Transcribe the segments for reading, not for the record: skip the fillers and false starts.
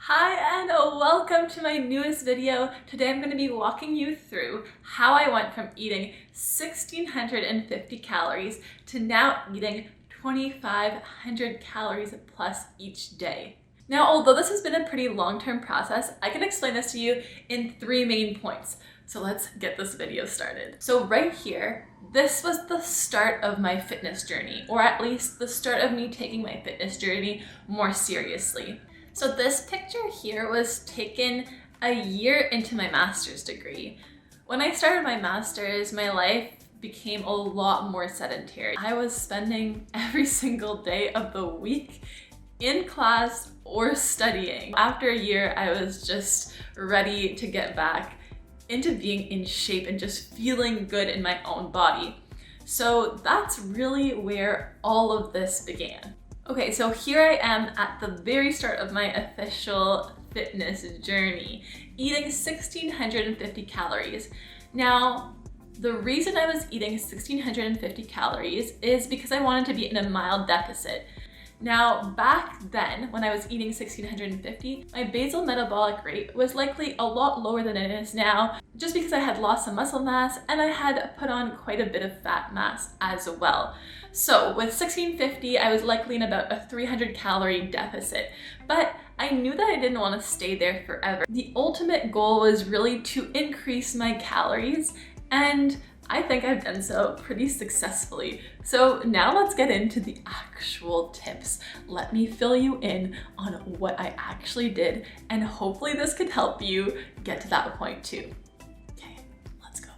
Hi and welcome to my newest video. Today I'm going to be walking you through how I went from eating 1,650 calories to now eating 2,500 calories plus each day. Now, although this has been a pretty long-term process, I can explain this to you in 3 main points. So let's get this video started. So right here, this was the start of my fitness journey, or at least the start of me taking my fitness journey more seriously. So this picture here was taken a year into my master's degree. When I started my master's, my life became a lot more sedentary. I was spending every single day of the week in class or studying. After a year, I was just ready to get back into being in shape and just feeling good in my own body. So that's really where all of this began. Okay, so here I am at the very start of my official fitness journey, eating 1,650 calories. Now, the reason I was eating 1,650 calories is because I wanted to be in a mild deficit. Now, back then, when I was eating 1,650, my basal metabolic rate was likely a lot lower than it is now, just because I had lost some muscle mass and I had put on quite a bit of fat mass as well. So with 1,650, I was likely in about a 300 calorie deficit, but I knew that I didn't want to stay there forever. The ultimate goal was really to increase my calories, and I think I've done so pretty successfully. So now let's get into the actual tips. Let me fill you in on what I actually did, and hopefully this could help you get to that point too. Okay, let's go.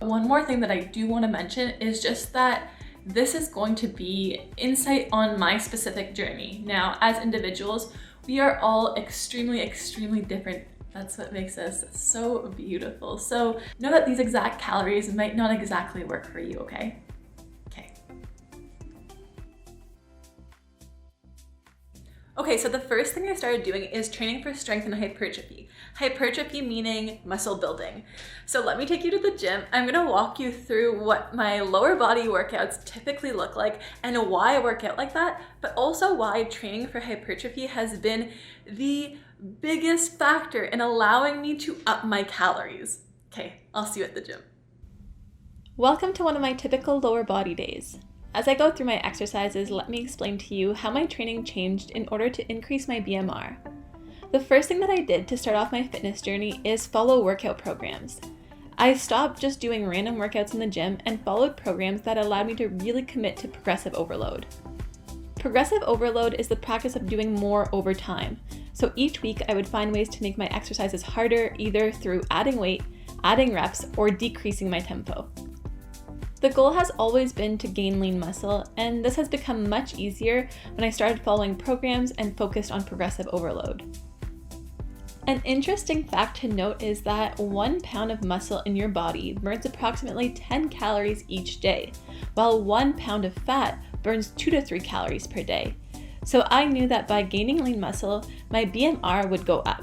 One more thing that I do want to mention is just that this is going to be insight on my specific journey. Now, as individuals, we are all extremely different. That's what makes us so beautiful. So know that these exact calories might not exactly work for you, okay? Okay, so the first thing I started doing is training for strength and hypertrophy. Hypertrophy meaning muscle building. So let me take you to the gym. I'm gonna walk you through what my lower body workouts typically look like and why I work out like that, but also why training for hypertrophy has been the biggest factor in allowing me to up my calories. Okay, I'll see you at the gym. Welcome to one of my typical lower body days. As I go through my exercises, let me explain to you how my training changed in order to increase my BMR. The first thing that I did to start off my fitness journey is follow workout programs. I stopped just doing random workouts in the gym and followed programs that allowed me to really commit to progressive overload. Progressive overload is the practice of doing more over time. So each week I would find ways to make my exercises harder, either through adding weight, adding reps, or decreasing my tempo. The goal has always been to gain lean muscle, and this has become much easier when I started following programs and focused on progressive overload. An interesting fact to note is that 1 pound of muscle in your body burns approximately 10 calories each day, while 1 pound of fat burns 2 to 3 calories per day. So I knew that by gaining lean muscle, my BMR would go up.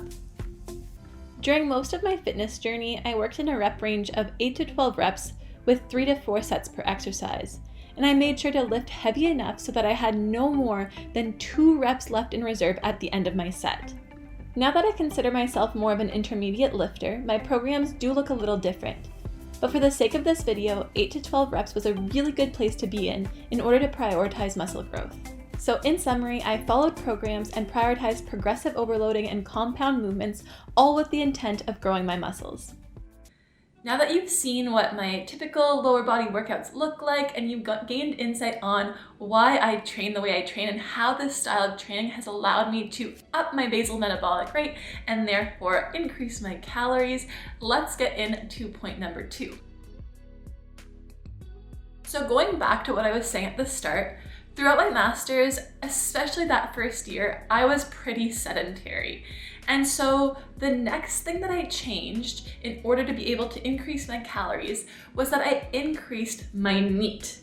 During most of my fitness journey, I worked in a rep range of 8 to 12 reps with 3 to 4 sets per exercise. And I made sure to lift heavy enough so that I had no more than 2 reps left in reserve at the end of my set. Now that I consider myself more of an intermediate lifter, my programs do look a little different. But for the sake of this video, 8 to 12 reps was a really good place to be in order to prioritize muscle growth. So in summary, I followed programs and prioritized progressive overloading and compound movements, all with the intent of growing my muscles. Now that you've seen what my typical lower body workouts look like and you've gained insight on why I train the way I train and how this style of training has allowed me to up my basal metabolic rate and therefore increase my calories, let's get into point number 2. So going back to what I was saying at the start, throughout my master's, especially that first year, I was pretty sedentary. And so the next thing that I changed in order to be able to increase my calories was that I increased my NEAT.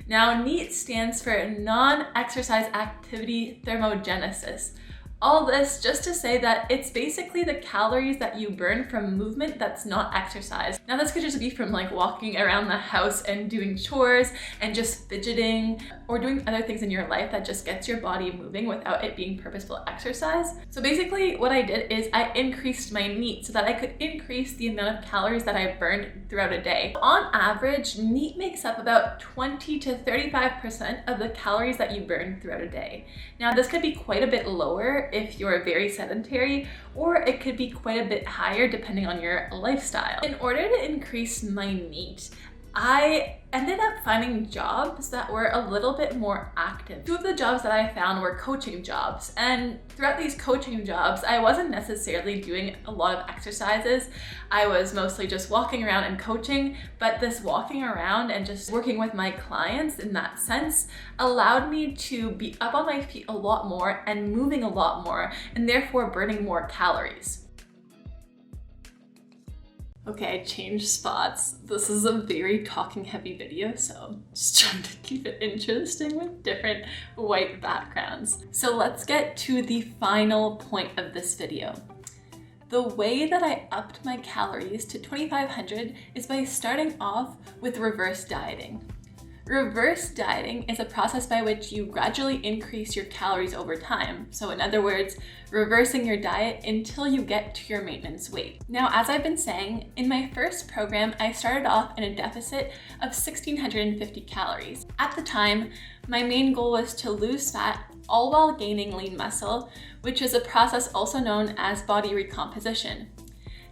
Now, NEAT stands for non-exercise activity thermogenesis. All this just to say that it's basically the calories that you burn from movement that's not exercise. Now this could just be from like walking around the house and doing chores and just fidgeting or doing other things in your life that just gets your body moving without it being purposeful exercise. So basically what I did is I increased my NEAT so that I could increase the amount of calories that I burned throughout a day. On average, NEAT makes up about 20 to 35% of the calories that you burn throughout a day. Now this could be quite a bit lower if you're very sedentary, or it could be quite a bit higher depending on your lifestyle. In order to increase my NEAT, I ended up finding jobs that were a little bit more active. Two of the jobs that I found were coaching jobs, and throughout these coaching jobs, I wasn't necessarily doing a lot of exercises. I was mostly just walking around and coaching, but this walking around and just working with my clients in that sense allowed me to be up on my feet a lot more and moving a lot more, and therefore burning more calories. Okay, I changed spots. This is a very talking heavy video, so just trying to keep it interesting with different white backgrounds. So let's get to the final point of this video. The way that I upped my calories to 2,500 is by starting off with reverse dieting. Reverse dieting is a process by which you gradually increase your calories over time. So in other words, reversing your diet until you get to your maintenance weight. Now, as I've been saying, in my first program, I started off in a deficit of 1,650 calories. At the time, my main goal was to lose fat, all while gaining lean muscle, which is a process also known as body recomposition.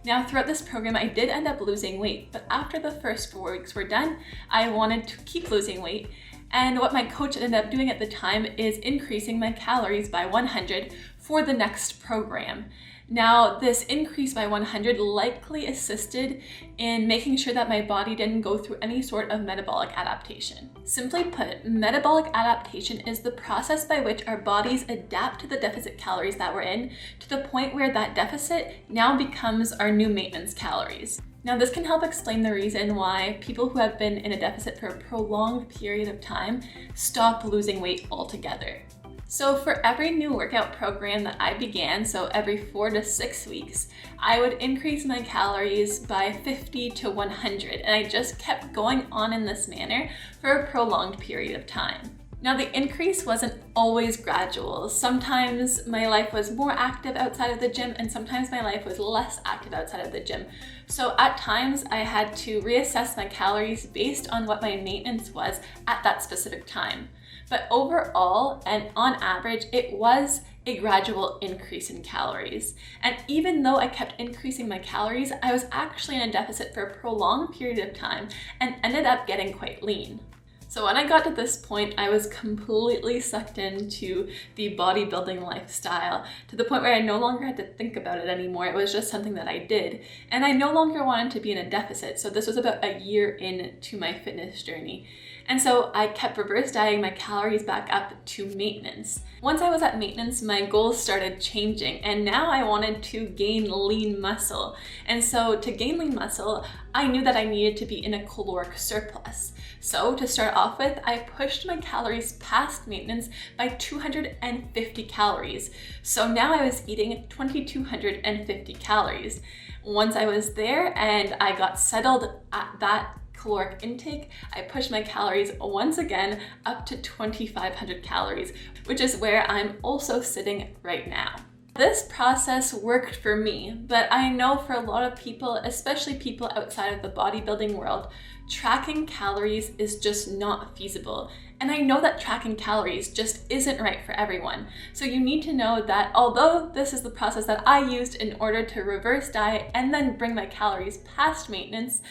Now, throughout this program, I did end up losing weight, but after the first 4 weeks were done, I wanted to keep losing weight. And what my coach ended up doing at the time is increasing my calories by 100 for the next program. Now, this increase by 100 likely assisted in making sure that my body didn't go through any sort of metabolic adaptation. Simply put, metabolic adaptation is the process by which our bodies adapt to the deficit calories that we're in to the point where that deficit now becomes our new maintenance calories. Now, this can help explain the reason why people who have been in a deficit for a prolonged period of time stop losing weight altogether. So for every new workout program that I began, so every 4 to 6 weeks, I would increase my calories by 50 to 100, and I just kept going on in this manner for a prolonged period of time. Now, the increase wasn't always gradual. Sometimes my life was more active outside of the gym, and sometimes my life was less active outside of the gym. So at times I had to reassess my calories based on what my maintenance was at that specific time. But overall, and on average, it was a gradual increase in calories. And even though I kept increasing my calories, I was actually in a deficit for a prolonged period of time and ended up getting quite lean. So when I got to this point, I was completely sucked into the bodybuilding lifestyle to the point where I no longer had to think about it anymore. It was just something that I did. And I no longer wanted to be in a deficit. So this was about a year into my fitness journey. And so I kept reverse dieting my calories back up to maintenance. Once I was at maintenance, my goals started changing, and now I wanted to gain lean muscle. And so to gain lean muscle, I knew that I needed to be in a caloric surplus. So to start off with, I pushed my calories past maintenance by 250 calories. So now I was eating 2,250 calories. Once I was there and I got settled at that caloric intake, I pushed my calories once again up to 2,500 calories, which is where I'm also sitting right now. This process worked for me, but I know for a lot of people, especially people outside of the bodybuilding world, tracking calories is just not feasible. And I know that tracking calories just isn't right for everyone. So you need to know that although this is the process that I used in order to reverse diet and then bring my calories past maintenance,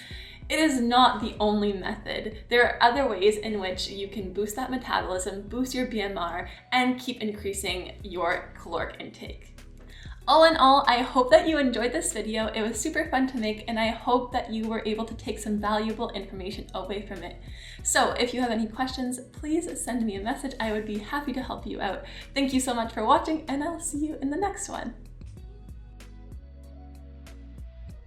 it is not the only method. There are other ways in which you can boost that metabolism, boost your BMR, and keep increasing your caloric intake. All in all, I hope that you enjoyed this video. It was super fun to make, and I hope that you were able to take some valuable information away from it. So if you have any questions, please send me a message. I would be happy to help you out. Thank you so much for watching, and I'll see you in the next one.